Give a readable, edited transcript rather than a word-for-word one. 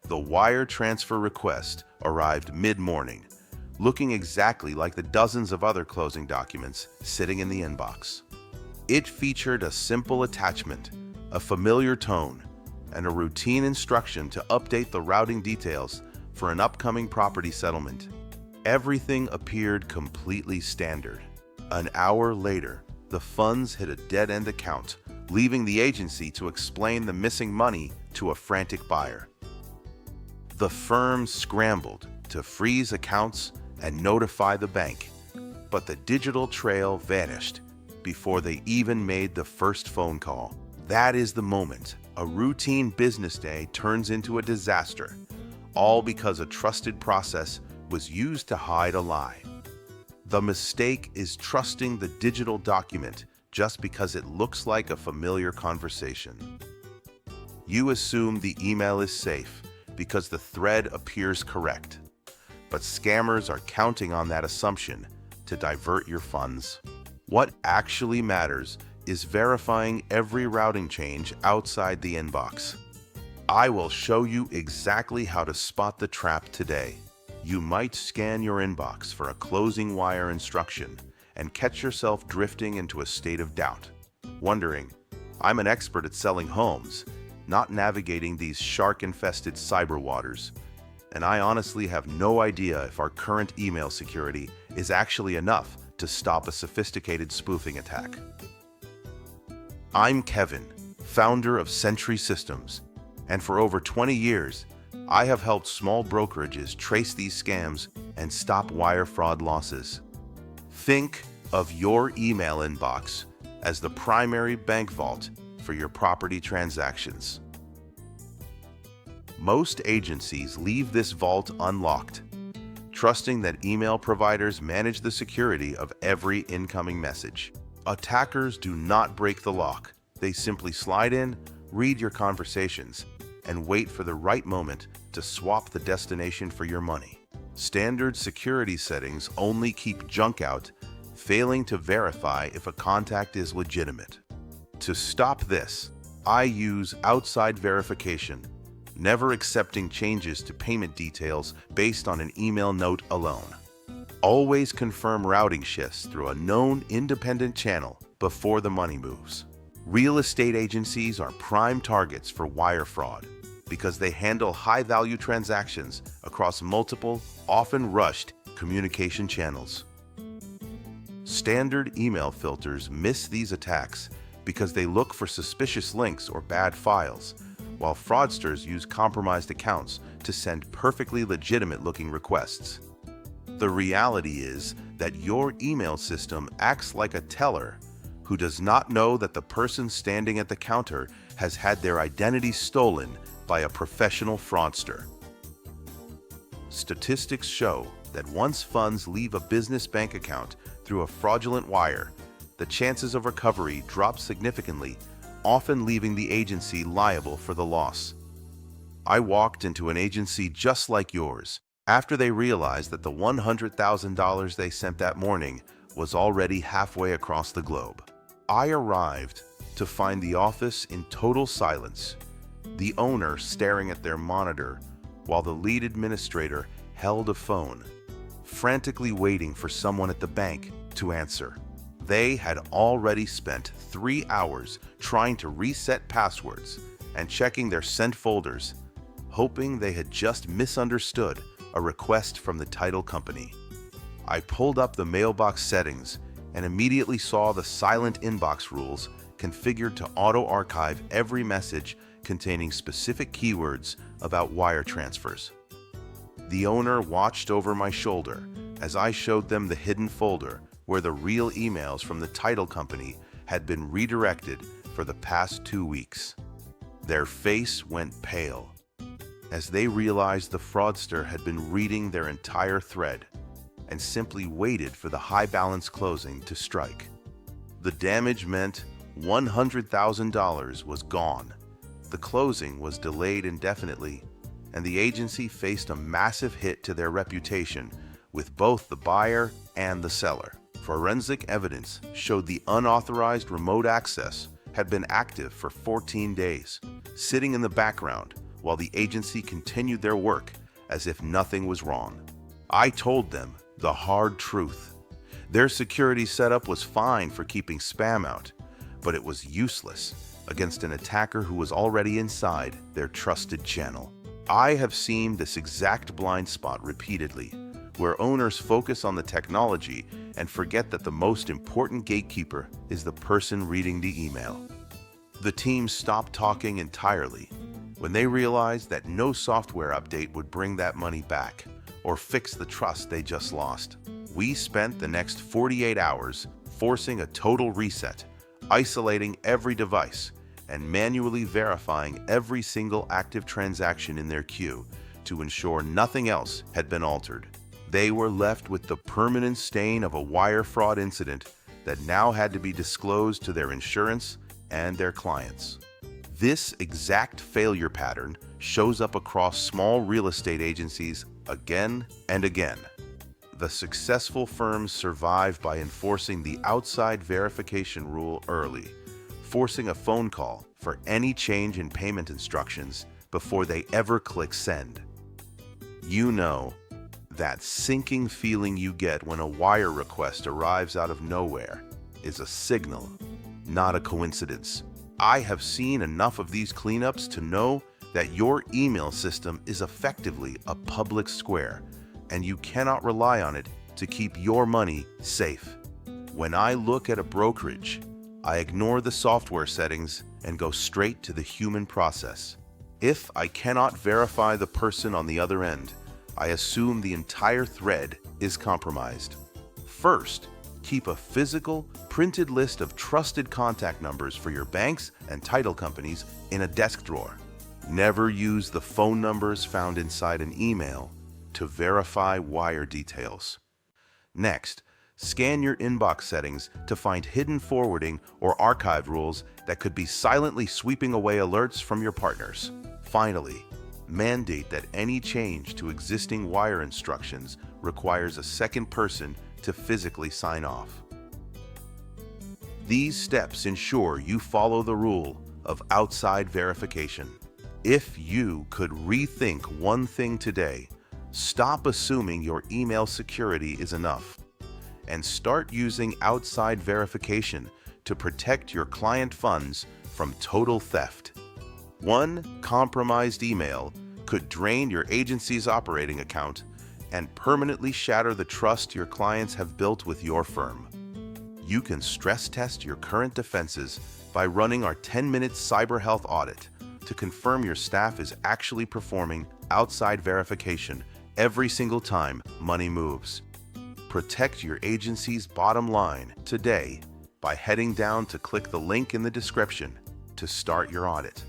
The wire transfer request arrived mid-morning, looking exactly like the dozens of other closing documents sitting in the inbox. It featured a simple attachment, a familiar tone, and a routine instruction to update the routing details for an upcoming property settlement. Everything appeared completely standard. An hour later, the funds hit a dead-end account, leaving the agency to explain the missing money to a frantic buyer. The firm scrambled to freeze accounts and notify the bank, but the digital trail vanished before they even made the first phone call. That is the moment a routine business day turns into a disaster, all because a trusted process was used to hide a lie. The mistake is trusting the digital document just because it looks like a familiar conversation. You assume the email is safe because the thread appears correct, but scammers are counting on that assumption to divert your funds. What actually matters is verifying every routing change outside the inbox. I will show you exactly how to spot the trap today. You might scan your inbox for a closing wire instruction and catch yourself drifting into a state of doubt, wondering, I'm an expert at selling homes, not navigating these shark-infested cyber waters, and I honestly have no idea if our current email security is actually enough to stop a sophisticated spoofing attack. I'm Kevin, founder of Sentree Systems, and for over 20 years, I have helped small brokerages trace these scams and stop wire fraud losses. Think of your email inbox as the primary bank vault for your property transactions. Most agencies leave this vault unlocked, trusting that email providers manage the security of every incoming message. Attackers do not break the lock. They simply slide in, read your conversations, and wait for the right moment to swap the destination for your money. Standard security settings only keep junk out, failing to verify if a contact is legitimate. To stop this, I use outside verification, never accepting changes to payment details based on an email note alone. Always confirm routing shifts through a known independent channel before the money moves. Real estate agencies are prime targets for wire fraud because they handle high-value transactions across multiple, often rushed, communication channels. Standard email filters miss these attacks because they look for suspicious links or bad files, while fraudsters use compromised accounts to send perfectly legitimate-looking requests. The reality is that your email system acts like a teller who does not know that the person standing at the counter has had their identity stolen by a professional fraudster. Statistics show that once funds leave a business bank account through a fraudulent wire, the chances of recovery drop significantly, often leaving the agency liable for the loss. I walked into an agency just like yours after they realized that the $100,000 they sent that morning was already halfway across the globe. I arrived to find the office in total silence, the owner staring at their monitor while the lead administrator held a phone, frantically waiting for someone at the bank to answer. They had already spent 3 hours trying to reset passwords and checking their sent folders, hoping they had just misunderstood a request from the title company. I pulled up the mailbox settings and immediately saw the silent inbox rules configured to auto-archive every message containing specific keywords about wire transfers. The owner watched over my shoulder as I showed them the hidden folder where the real emails from the title company had been redirected for the past 2 weeks. Their face went pale as they realized the fraudster had been reading their entire thread and simply waited for the high balance closing to strike. The damage meant $100,000 was gone. The closing was delayed indefinitely, and the agency faced a massive hit to their reputation with both the buyer and the seller. Forensic evidence showed the unauthorized remote access had been active for 14 days, sitting in the background while the agency continued their work as if nothing was wrong. I told them the hard truth. Their security setup was fine for keeping spam out, but it was useless against an attacker who was already inside their trusted channel. I have seen this exact blind spot repeatedly, where owners focus on the technology and forget that the most important gatekeeper is the person reading the email. The team stopped talking entirely when they realized that no software update would bring that money back or fix the trust they just lost. We spent the next 48 hours forcing a total reset, isolating every device, and manually verifying every single active transaction in their queue to ensure nothing else had been altered. They were left with the permanent stain of a wire fraud incident that now had to be disclosed to their insurance and their clients. This exact failure pattern shows up across small real estate agencies again and again. The successful firms survive by enforcing the outside verification rule early, forcing a phone call for any change in payment instructions before they ever click send. You know, that sinking feeling you get when a wire request arrives out of nowhere is a signal, not a coincidence. I have seen enough of these cleanups to know that your email system is effectively a public square, and you cannot rely on it to keep your money safe. When I look at a brokerage, I ignore the software settings and go straight to the human process. If I cannot verify the person on the other end, I assume the entire thread is compromised. First, keep a physical, printed list of trusted contact numbers for your banks and title companies in a desk drawer. Never use the phone numbers found inside an email to verify wire details. Next, scan your inbox settings to find hidden forwarding or archive rules that could be silently sweeping away alerts from your partners. Finally, mandate that any change to existing wire instructions requires a second person to physically sign off. These steps ensure you follow the rule of outside verification. If you could rethink one thing today, stop assuming your email security is enough and start using outside verification to protect your client funds from total theft. One compromised email could drain your agency's operating account and permanently shatter the trust your clients have built with your firm. You can stress test your current defenses by running our 10-minute cyber health audit to confirm your staff is actually performing outside verification every single time money moves. Protect your agency's bottom line today by heading down to click the link in the description to start your audit.